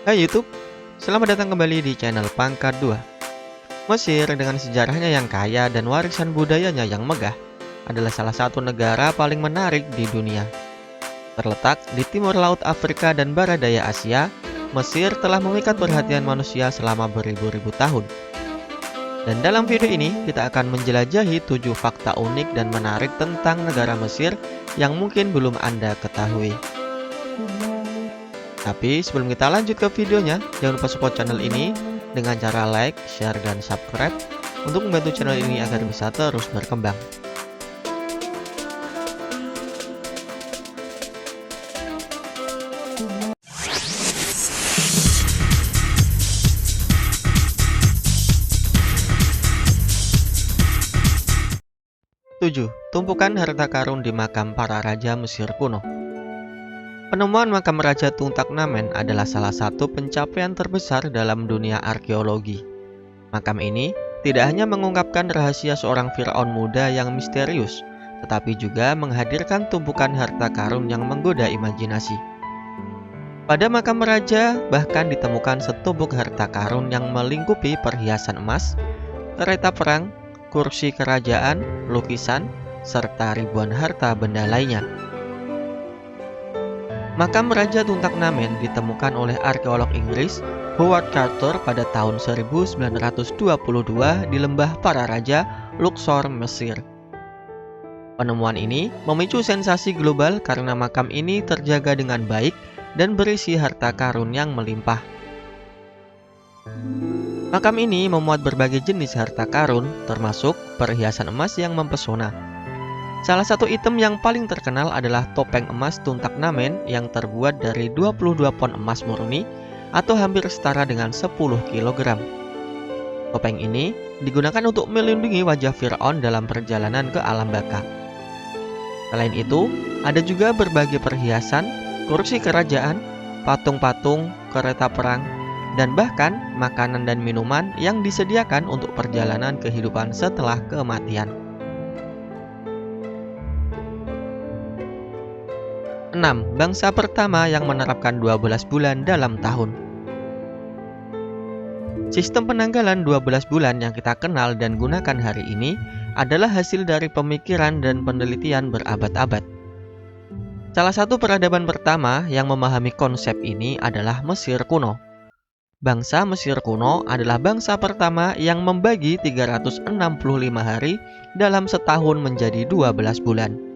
Hai YouTube, selamat datang kembali di channel Pangkat 2. Mesir dengan sejarahnya yang kaya dan warisan budayanya yang megah adalah salah satu negara paling menarik di dunia. Terletak di timur laut Afrika dan barat daya Asia, Mesir telah memikat perhatian manusia selama beribu-ribu tahun. Dan dalam video ini, kita akan menjelajahi 7 fakta unik dan menarik tentang negara Mesir yang mungkin belum Anda ketahui. Tapi sebelum kita lanjut ke videonya, jangan lupa support channel ini dengan cara like, share, dan subscribe untuk membantu channel ini agar bisa terus berkembang. Tujuh, tumpukan harta karun di makam para raja Mesir kuno. Penemuan makam Raja Tutankhamen adalah salah satu pencapaian terbesar dalam dunia arkeologi. Makam ini tidak hanya mengungkapkan rahasia seorang Firaun muda yang misterius, tetapi juga menghadirkan tumpukan harta karun yang menggoda imajinasi. Pada makam raja bahkan ditemukan setumpuk harta karun yang melingkupi perhiasan emas, kereta perang, kursi kerajaan, lukisan, serta ribuan harta benda lainnya. Makam Raja Tutankhamen ditemukan oleh arkeolog Inggris Howard Carter pada tahun 1922 di Lembah Para Raja, Luxor, Mesir. Penemuan ini memicu sensasi global karena makam ini terjaga dengan baik dan berisi harta karun yang melimpah. Makam ini memuat berbagai jenis harta karun, termasuk perhiasan emas yang mempesona. Salah satu item yang paling terkenal adalah topeng emas Tutankhamen yang terbuat dari 22 pon emas murni atau hampir setara dengan 10 kg. Topeng ini digunakan untuk melindungi wajah Firaun dalam perjalanan ke alam baka. Selain itu, ada juga berbagai perhiasan, kursi kerajaan, patung-patung, kereta perang, dan bahkan makanan dan minuman yang disediakan untuk perjalanan kehidupan setelah kematian. 6. Bangsa pertama yang menerapkan 12 bulan dalam tahun. Sistem penanggalan 12 bulan yang kita kenal dan gunakan hari ini adalah hasil dari pemikiran dan penelitian berabad-abad. Salah satu peradaban pertama yang memahami konsep ini adalah Mesir kuno. Bangsa Mesir kuno adalah bangsa pertama yang membagi 365 hari dalam setahun menjadi 12 bulan.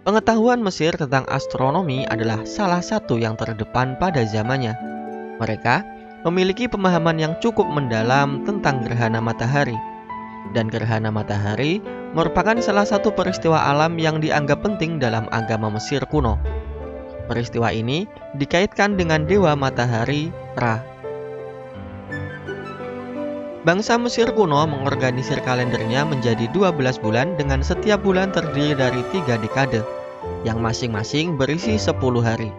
Pengetahuan Mesir tentang astronomi adalah salah satu yang terdepan pada zamannya. Mereka memiliki pemahaman yang cukup mendalam tentang gerhana matahari. Dan gerhana matahari merupakan salah satu peristiwa alam yang dianggap penting dalam agama Mesir kuno. Peristiwa ini dikaitkan dengan dewa matahari, Ra. Bangsa Mesir kuno mengorganisir kalendernya menjadi 12 bulan dengan setiap bulan terdiri dari 3 dekade, yang masing-masing berisi 10 hari.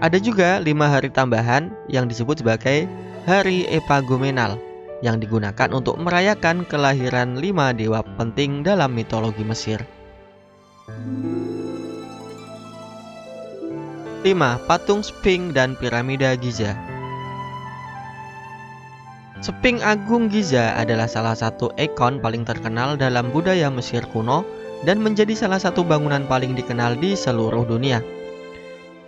Ada juga 5 hari tambahan yang disebut sebagai hari epagomenal, yang digunakan untuk merayakan kelahiran 5 dewa penting dalam mitologi Mesir. 5. Patung Sphinx dan Piramida Giza. Sphinx Agung Giza adalah salah satu ikon paling terkenal dalam budaya Mesir kuno dan menjadi salah satu bangunan paling dikenal di seluruh dunia.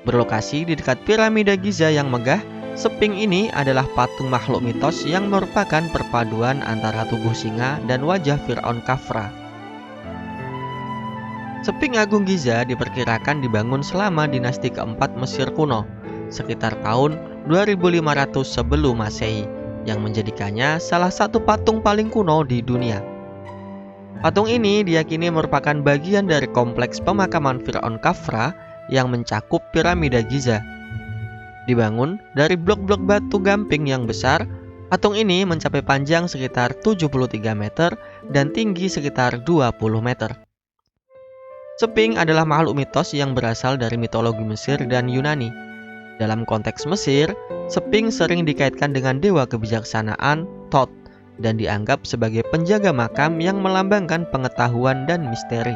Berlokasi di dekat Piramida Giza yang megah, Sphinx ini adalah patung makhluk mitos yang merupakan perpaduan antara tubuh singa dan wajah Firaun Khafra. Sphinx Agung Giza diperkirakan dibangun selama dinasti keempat Mesir kuno, sekitar tahun 2500 sebelum Masehi, yang menjadikannya salah satu patung paling kuno di dunia. Patung ini diyakini merupakan bagian dari kompleks pemakaman Firaun Khafra yang mencakup Piramida Giza. Dibangun dari blok-blok batu gamping yang besar, patung ini mencapai panjang sekitar 73 meter dan tinggi sekitar 20 meter. Sphinx adalah makhluk mitos yang berasal dari mitologi Mesir dan Yunani. Dalam konteks Mesir, Sphinx sering dikaitkan dengan dewa kebijaksanaan Thoth dan dianggap sebagai penjaga makam yang melambangkan pengetahuan dan misteri.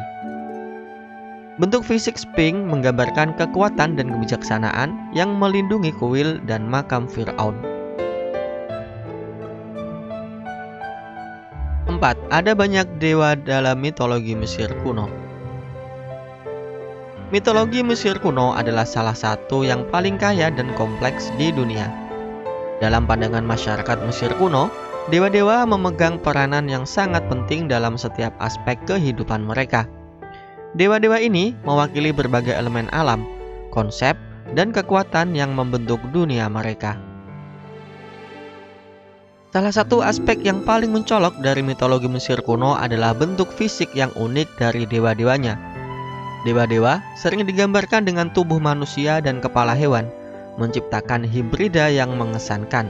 Bentuk fisik Sphinx menggambarkan kekuatan dan kebijaksanaan yang melindungi kuil dan makam Firaun. 4. Ada banyak dewa dalam mitologi Mesir kuno. Mitologi Mesir kuno adalah salah satu yang paling kaya dan kompleks di dunia. Dalam pandangan masyarakat Mesir kuno, dewa-dewa memegang peranan yang sangat penting dalam setiap aspek kehidupan mereka. Dewa-dewa ini mewakili berbagai elemen alam, konsep, dan kekuatan yang membentuk dunia mereka. Salah satu aspek yang paling mencolok dari mitologi Mesir kuno adalah bentuk fisik yang unik dari dewa-dewanya. Dewa-dewa sering digambarkan dengan tubuh manusia dan kepala hewan, menciptakan hibrida yang mengesankan.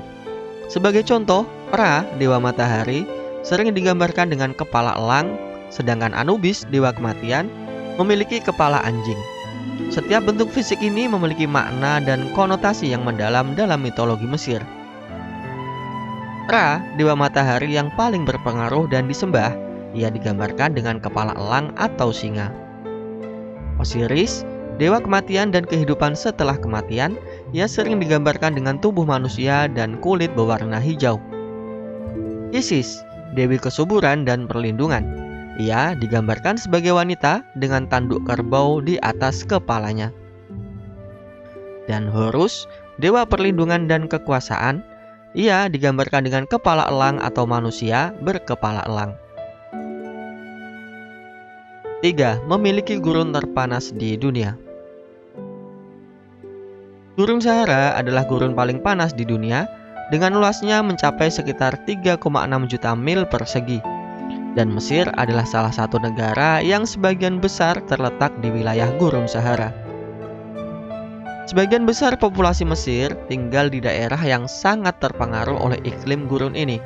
Sebagai contoh, Ra, dewa matahari, sering digambarkan dengan kepala elang, sedangkan Anubis, dewa kematian, memiliki kepala anjing. Setiap bentuk fisik ini memiliki makna dan konotasi yang mendalam dalam mitologi Mesir. Ra, dewa matahari yang paling berpengaruh dan disembah, ia digambarkan dengan kepala elang atau singa. Osiris, dewa kematian dan kehidupan setelah kematian, ia sering digambarkan dengan tubuh manusia dan kulit berwarna hijau. Isis, dewi kesuburan dan perlindungan, ia digambarkan sebagai wanita dengan tanduk kerbau di atas kepalanya. Dan Horus, dewa perlindungan dan kekuasaan, ia digambarkan dengan kepala elang atau manusia berkepala elang. 3. Memiliki gurun terpanas di dunia. Gurun Sahara adalah gurun paling panas di dunia, dengan luasnya mencapai sekitar 3,6 juta mil persegi. Dan Mesir adalah salah satu negara yang sebagian besar terletak di wilayah Gurun Sahara. Sebagian besar populasi Mesir tinggal di daerah yang sangat terpengaruh oleh iklim gurun ini.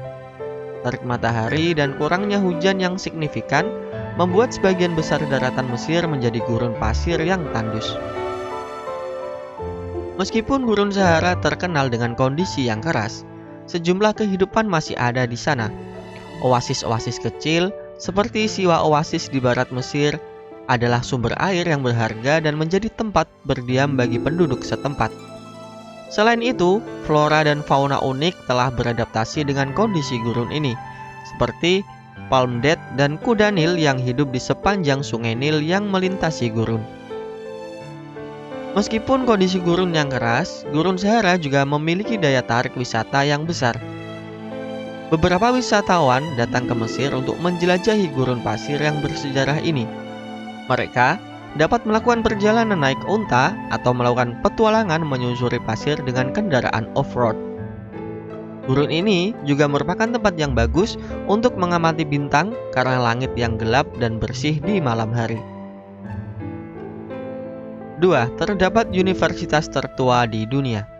Terik matahari dan kurangnya hujan yang signifikan membuat sebagian besar daratan Mesir menjadi gurun pasir yang tandus. Meskipun Gurun Sahara terkenal dengan kondisi yang keras, sejumlah kehidupan masih ada di sana. Oasis-oasis kecil seperti Siwa Oasis di barat Mesir adalah sumber air yang berharga dan menjadi tempat berdiam bagi penduduk setempat. Selain itu, flora dan fauna unik telah beradaptasi dengan kondisi gurun ini, seperti palm date dan kuda Nil yang hidup di sepanjang sungai Nil yang melintasi gurun. Meskipun kondisi gurun yang keras, Gurun Sahara juga memiliki daya tarik wisata yang besar. Beberapa wisatawan datang ke Mesir untuk menjelajahi gurun pasir yang bersejarah ini. Mereka dapat melakukan perjalanan naik unta atau melakukan petualangan menyusuri pasir dengan kendaraan off-road. Gurun ini juga merupakan tempat yang bagus untuk mengamati bintang karena langit yang gelap dan bersih di malam hari. 2. Terdapat universitas tertua di dunia.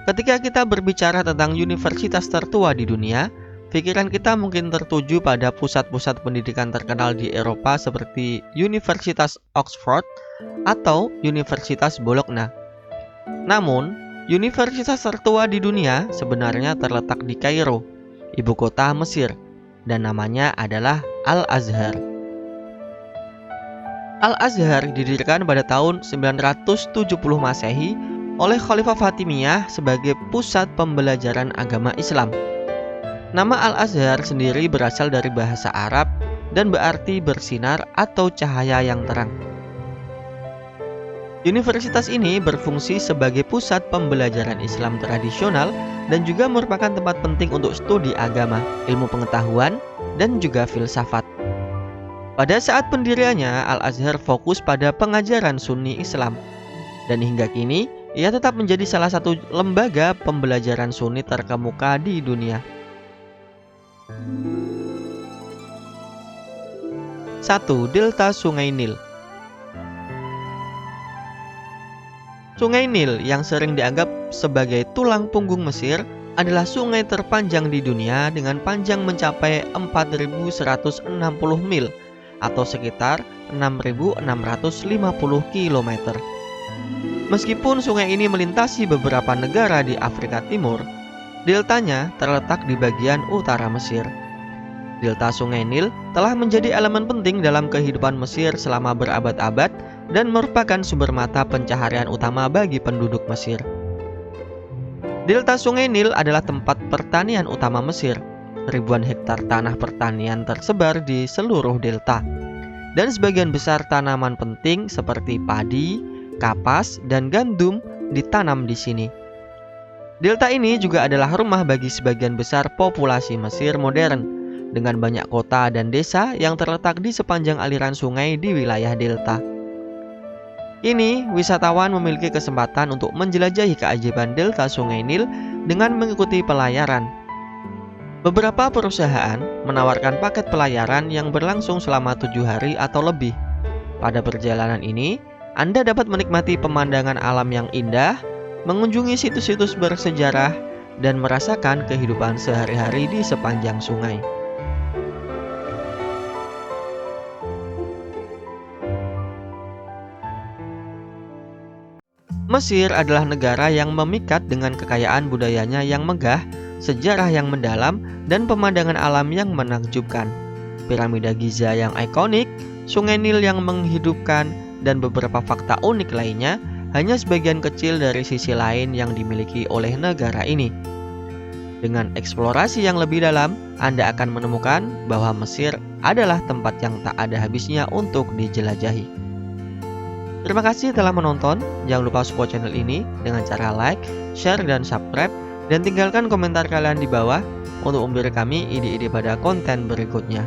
Ketika kita berbicara tentang universitas tertua di dunia, pikiran kita mungkin tertuju pada pusat-pusat pendidikan terkenal di Eropa seperti Universitas Oxford atau Universitas Bologna. Namun, universitas tertua di dunia sebenarnya terletak di Kairo, ibu kota Mesir, dan namanya adalah Al-Azhar. Al-Azhar didirikan pada tahun 970 Masehi oleh Khalifah Fatimiyah sebagai pusat pembelajaran agama Islam. Nama Al-Azhar sendiri berasal dari bahasa Arab dan berarti bersinar atau cahaya yang terang. Universitas ini berfungsi sebagai pusat pembelajaran Islam tradisional dan juga merupakan tempat penting untuk studi agama, ilmu pengetahuan, dan juga filsafat. Pada saat pendiriannya, Al-Azhar fokus pada pengajaran Sunni Islam, dan hingga kini ia tetap menjadi salah satu lembaga pembelajaran Sunni terkemuka di dunia. 1. Delta Sungai Nil. Sungai Nil yang sering dianggap sebagai tulang punggung Mesir adalah sungai terpanjang di dunia dengan panjang mencapai 4.160 mil atau sekitar 6.650 km. Meskipun sungai ini melintasi beberapa negara di Afrika Timur, deltanya terletak di bagian utara Mesir. Delta Sungai Nil telah menjadi elemen penting dalam kehidupan Mesir selama berabad-abad dan merupakan sumber mata pencaharian utama bagi penduduk Mesir. Delta Sungai Nil adalah tempat pertanian utama Mesir. Ribuan hektar tanah pertanian tersebar di seluruh delta, dan sebagian besar tanaman penting seperti padi, kapas, dan gandum ditanam di sini. Delta ini juga adalah rumah bagi sebagian besar populasi Mesir modern, dengan banyak kota dan desa yang terletak di sepanjang aliran sungai di wilayah delta. Ini, wisatawan memiliki kesempatan untuk menjelajahi keajaiban delta Sungai Nil dengan mengikuti pelayaran. Beberapa perusahaan menawarkan paket pelayaran yang berlangsung selama 7 hari atau lebih. Pada perjalanan ini, Anda dapat menikmati pemandangan alam yang indah, mengunjungi situs-situs bersejarah, dan merasakan kehidupan sehari-hari di sepanjang sungai. Mesir adalah negara yang memikat dengan kekayaan budayanya yang megah, sejarah yang mendalam, dan pemandangan alam yang menakjubkan. Piramida Giza yang ikonik, Sungai Nil yang menghidupkan, dan beberapa fakta unik lainnya hanya sebagian kecil dari sisi lain yang dimiliki oleh negara ini. Dengan eksplorasi yang lebih dalam, Anda akan menemukan bahwa Mesir adalah tempat yang tak ada habisnya untuk dijelajahi. Terima kasih telah menonton. Jangan lupa support channel ini dengan cara like, share, dan subscribe, dan tinggalkan komentar kalian di bawah untuk memberi kami ide-ide pada konten berikutnya.